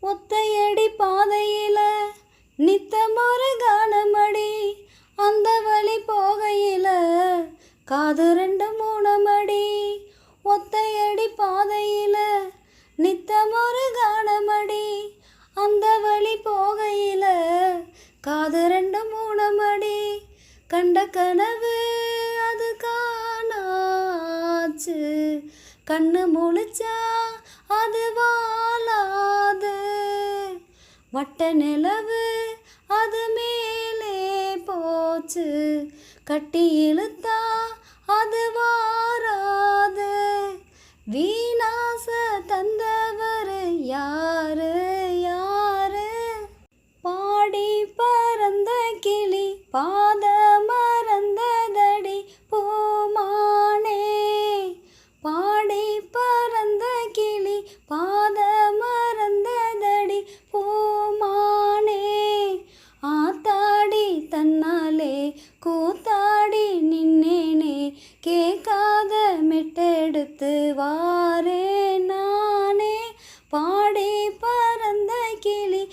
ஒத்தையடி பாதையில நித்தமொரு கானமடி, அந்த வழி போகையில காது ரெண்டு மூணமடி. ஒத்தையடி பாதையில நித்தமொரு கானமடி, அந்த வழி போகையில காது ரெண்டு மூணமடி. கண்ட கனவு அது காணாச்சு, கண்ணு முழிச்சா அது வாழாது. வட்ட நிலவு அது மேலே போச்சு, கட்டி இழுத்தா அது வாராது. வீணாச தந்தவர் யாரு யாரு? பாடி பறந்த கிளி பாத மறந்ததடி பூமானே. பாடி பறந்த கிளி பாத மறந்ததடி பூமானே. ஆத்தாடி தன்னாலே கூத்தாடி நின்னேனே, கேட்காத மெட்டெடுத்து வாரே நானே. பாடி பறந்த கிளி